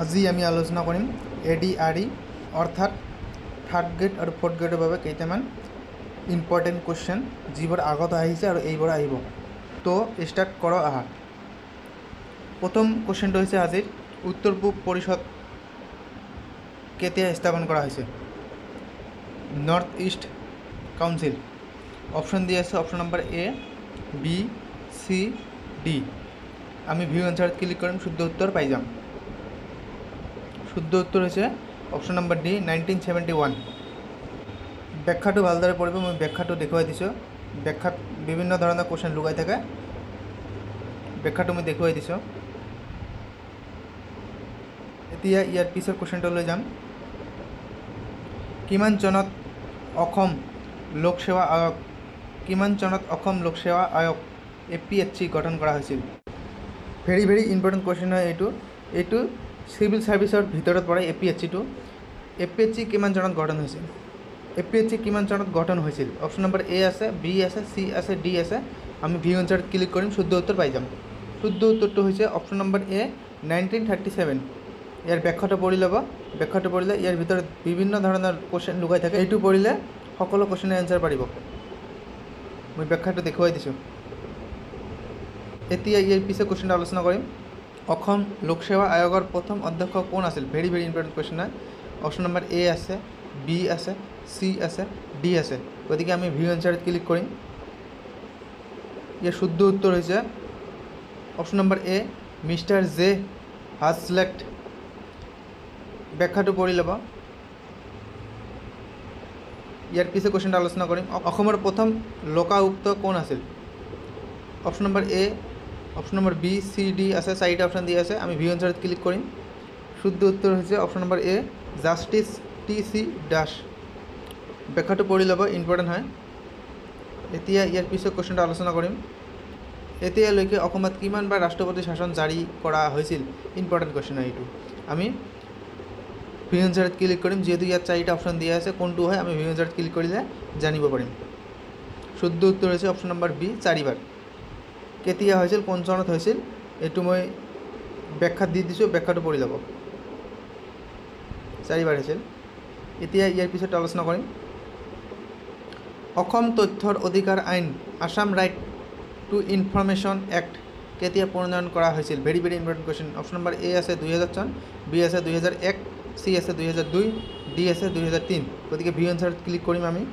আজি আমি আলোচনা কৰিম ADRE অৰ্থাৎ থাৰ্ড গ্ৰেড আৰু ফ'ৰ্থ গ্ৰেডৰ বাবে কেইটামান ইম্পৰ্টেণ্ট কুৱেশ্যন যিবোৰ আগত আহিছে আৰু এইবোৰ আহিব। তো ষ্টাৰ্ট কৰোঁ আহা। প্ৰথম কুৱেশ্যনটো হৈছে আজিৰ উত্তৰ পূব পৰিষদ কেতিয়া স্থাপন কৰা হৈছে? North east council. অপশ্যন দি আছে option number A, B, C, D। আমি ভিউ এনচাৰত ক্লিক কৰিম, শুদ্ধ উত্তৰ পাই যাম। শুদ্ধ উত্তৰ হৈছে অপশ্যন নম্বৰ D, 1971। ব্যাখ্যাটো ভালদৰে পঢ়িব, মই ব্যাখ্যাটো দেখুৱাই দিছোঁ। ব্যাখ্যাত বিভিন্ন ধৰণৰ কুৱেশ্যন লুকাই থাকে, ব্যাখ্যাটো মই দেখুৱাই দিছোঁ। এতিয়া ইয়াৰ পিছৰ কুৱেশ্যনটোলৈ যাম। কিমান চনত অসম লোকসেৱা আয়োগ APSC গঠন কৰা হৈছিল? ভেৰি ইম্পৰ্টেণ্ট কুৱেশ্যন হয় এইটো চিভিল ছাৰ্ভিচৰ ভিতৰত পৰে APSCটো। APSC কিমান চনত গঠন হৈছিল? APSC কিমান চনত গঠন হৈছিল? অপশ্যন নম্বৰ A আছে, B আছে, C আছে, D আছে। আমি ভিউ এনচাৰত ক্লিক কৰিম, শুদ্ধ উত্তৰ পাই যাম। শুদ্ধ উত্তৰটো হৈছে অপশ্যন নম্বৰ A, 1937। ইয়াৰ ব্যাখ্যাটো পঢ়ি ল'ব। ব্যাখ্যাটো পঢ়িলে ইয়াৰ ভিতৰত বিভিন্ন ধৰণৰ কুৱেশ্যন লুকাই থাকে, এইটো পঢ়িলে সকলো কুৱেশ্যনৰ এনচাৰ পাৰিব। মই ব্যাখ্যাটো দেখুৱাই দিছোঁ। এতিয়া ইয়াৰ পিছত কুৱেশ্যনটো আলোচনা কৰিম। অসম লোকসেৱা আয়োগৰ প্ৰথম অধ্যক্ষ কোন আছিল? ভেৰি ইম্পৰ্টেণ্ট কুৱেশ্যন হয়। অপশ্যন নম্বৰ A আছে, B আছে, C আছে, D আছে। গতিকে আমি ভিউ এনচাৰত ক্লিক কৰিম। ইয়াৰ শুদ্ধ উত্তৰ হৈছে option number A, mister J Hazlett. ব্যাখ্যাটো পঢ়ি ল'ব। ইয়াৰ পিছত কুৱেশ্যনটো আলোচনা কৰিম। অসমৰ প্ৰথম লোকায়ুক্ত কোন আছিল? Option number A, option number B, C, D আছে। চাৰিটা অপশ্যন দি আছে, আমি ভিউ এনচাৰত ক্লিক কৰিম। শুদ্ধ উত্তৰ হৈছে option number A, justice TC Das. ব্যাখ্যাটো পঢ়ি ল'ব, ইম্পৰ্টেণ্ট হয়। এতিয়া ইয়াৰ পিছত কুৱেশ্যনটো আলোচনা কৰিম। এতিয়ালৈকে অসমত কিমানবাৰ ৰাষ্ট্ৰপতি শাসন জাৰি কৰা হৈছিল? ইম্পৰ্টেণ্ট কুৱেশ্যন হয় এইটো। আমি ভিউ এনচাৰত ক্লিক কৰিম, যিহেতু ইয়াত চাৰিটা অপশ্যন দিয়া আছে, কোনটো হয় আমি ভিউ এনচাৰত ক্লিক কৰিলে জানিব পাৰিম। শুদ্ধ উত্তৰ হৈছে অপশ্যন নম্বৰ B, 4বাৰ। কেতিয়া হৈছিল, কোন চনত হৈছিল, এইটো মই ব্যাখ্যাত দি দিছোঁ, ব্যাখ্যাটো পঢ়ি ল'ব। 4বাৰ হৈছিল। এতিয়া ইয়াৰ পিছত আলোচনা কৰিম। অসম তথ্যৰ অধিকাৰ আইন Assam right to information act কেতিয়া প্ৰণয়ন কৰা হৈছিল? Very important question. Option number A আছে 2000 চন, B আছে 2001, C আছে 2002, D আছে 2003। গতিকে ভিউ এনচাৰত ক্লিক কৰিম আমি।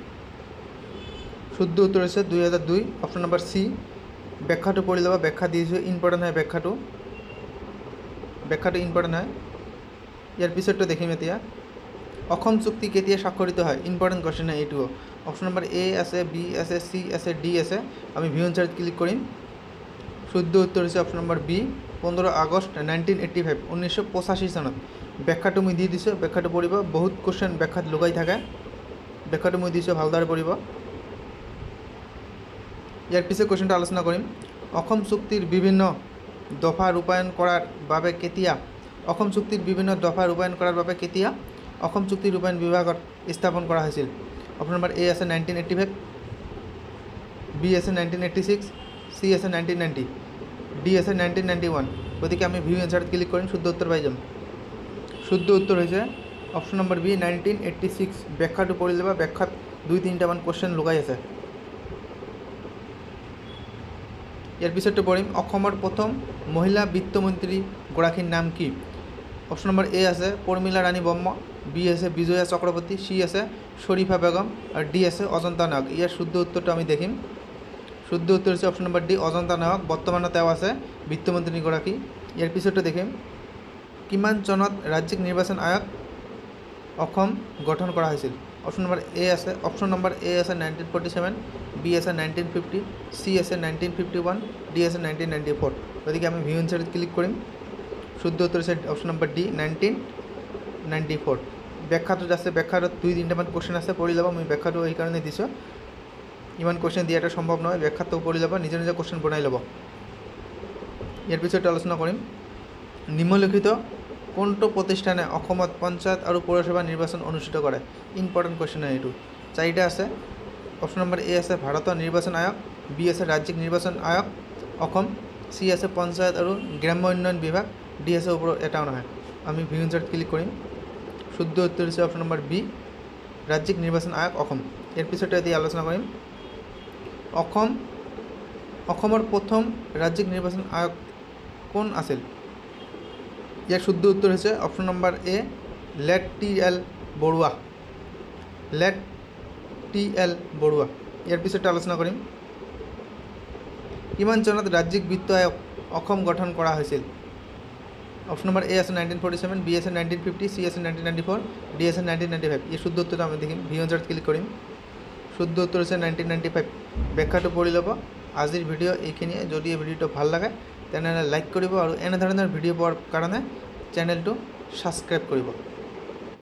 শুদ্ধ উত্তৰ হৈছে 2002, অপশ্যন নম্বৰ C। ব্যাখ্যাটো পঢ়ি ল'ব, ব্যাখ্যা দিছোঁ, ইম্পৰ্টেণ্ট হয় ব্যাখ্যাটো ইম্পৰ্টেণ্ট হয়। ইয়াৰ পিছতটো দেখিম এতিয়া। অসম চুক্তি কেতিয়া স্বাক্ষৰিত হয়? ইম্পৰ্টেণ্ট কুৱেশ্যন হয় এইটো। অপশ্যন নম্বৰ A আছে, B আছে, C আছে, D আছে। আমি ভিউ এনচাৰত ক্লিক কৰিম। শুদ্ধ উত্তৰ হৈছে অপশ্যন নম্বৰ B, 15 আগষ্ট 1985, 1985 চনত। ব্যাখ্যাটো মই দি দিছোঁ, ব্যাখ্যাটো পঢ়িব। বহুত কুৱেশ্যন ব্যাখ্যাত লুকাই থাকে, ব্যাখ্যাটো মই দিছোঁ, ভালদৰে পঢ়িব। ইয়াৰ পিছত কুৱেশ্যনটো আলোচনা কৰিম। অসম চুক্তিৰ বিভিন্ন দফা ৰূপায়ণ কৰাৰ বাবে কেতিয়া অসম চুক্তি ৰূপায়ণ বিভাগত স্থাপন কৰা হৈছিল? অপশ্যন নম্বৰ A আছে 1985, B আছে 1986, C আছে 1990, D আছে 1991। গতিকে আমি ভিউ এনচাৰত ক্লিক কৰিম, শুদ্ধ উত্তৰ পাই যাম। শুদ্ধ উত্তৰ হৈছে অপশ্যন নম্বৰ B, 1986। ব্যাখ্যাটো পঢ়ি ল'বা, ব্যাখ্যাত 2-3টামান কুৱেশ্যন লুকাই আছে। ইয়াৰ পিছতটো পঢ়িম। অসমৰ প্ৰথম মহিলা বিত্তমন্ত্ৰীগৰাকীৰ নাম কি? অপশ্যন নম্বৰ A আছে পৰ্মিলা ৰাণী ব্ৰহ্ম, B আছে বিজয়া চক্ৰৱৰ্তী, C আছে শ্বৰীফা বেগম আৰু D আছে অজন্তা নায়ক। ইয়াৰ শুদ্ধ উত্তৰটো আমি দেখিম। শুদ্ধ উত্তৰ হৈছে অপশ্যন নম্বৰ D, অজন্তা নায়ক। বৰ্তমানত তেওঁ আছে বিত্তমন্ত্ৰীগৰাকী। ইয়াৰ পিছতো দেখিম। কিমান চনত ৰাজ্যিক নিৰ্বাচন আয়োগ অসম গঠন কৰা হৈছিল? অপশ্যন নম্বৰ A আছে 1947, B আছে 1950, C আছে 1951, D আছে 1994। গতিকে আমি ভিউ এনচাৰত ক্লিক কৰিম। শুদ্ধ উত্তৰ হৈছে অপশ্যন নম্বৰ D, 1994। ব্যাখ্যাটোত আছে, ব্যাখ্যাটোত 2-3টামান কুৱেশ্যন আছে, পঢ়ি ল'ব। মই ব্যাখ্যাটো এইকাৰণে দিছোঁ, ইমান কুৱেশ্যন দিয়াটো সম্ভৱ নহয়, ব্যাখ্যাটো পঢ়ি ল'ব, নিজে কুৱেশ্যন বনাই ল'ব। ইয়াৰ পিছত আলোচনা কৰিম। নিম্নলিখিত কোনটো প্ৰতিষ্ঠানে অসমত পঞ্চায়ত আৰু পৌৰসভা নিৰ্বাচন অনুষ্ঠিত কৰে? ইম্পৰ্টেণ্ট কুৱেশ্যন হয় এইটো। 4টা আছে। অপশ্যন নম্বৰ A আছে ভাৰতৰ নিৰ্বাচন আয়োগ, B আছে ৰাজ্যিক নিৰ্বাচন আয়োগ অসম, C আছে পঞ্চায়ত আৰু গ্ৰাম্য উন্নয়ন বিভাগ, D আছে ওপৰত এটাও নহয়। আমি ভিউ ইনচাৰ্ট ক্লিক কৰিম। শুদ্ধ উত্তৰ হৈছে অপশ্যন নম্বৰ বি, ৰাজ্যিক নিৰ্বাচন আয়োগ অসম। ইয়াৰ পিছতে এতিয়া আলোচনা কৰিম অসমৰ প্ৰথম ৰাজ্যিক নিৰ্বাচন আয়োগ কোন আছিল? ইয়াৰ শুদ্ধ উত্তৰ হৈছে option number A, late T L Baruah. Late T L Baruah. ইয়াৰ পিছতে আলোচনা কৰিম কিমান চনত ৰাজ্যিক বিত্ত আয়োগ অসম গঠন কৰা হৈছিল? অপশ্যন নম্বৰ এ আছে 1947, বি আছে 1950, চি আছে 1994, ডি আছে 1995। এই শুদ্ধ উত্তৰটো আমি দেখিম। ভিউ ইনচাৰ্ট ক্লিক কৰিম। শুদ্ধ উত্তৰ হৈছে 1995। ব্যাখ্যাটো পঢ়ি ল'ব। আজিৰ ভিডিঅ' এইখিনিয়ে। যদি এই ভিডিঅ'টো ভাল লাগে তেনেহ'লে লাইক কৰিব আৰু এনেধৰণৰ ভিডিঅ' পোৱাৰ কাৰণে চেনেলটো ছাবস্ক্ৰাইব কৰিব।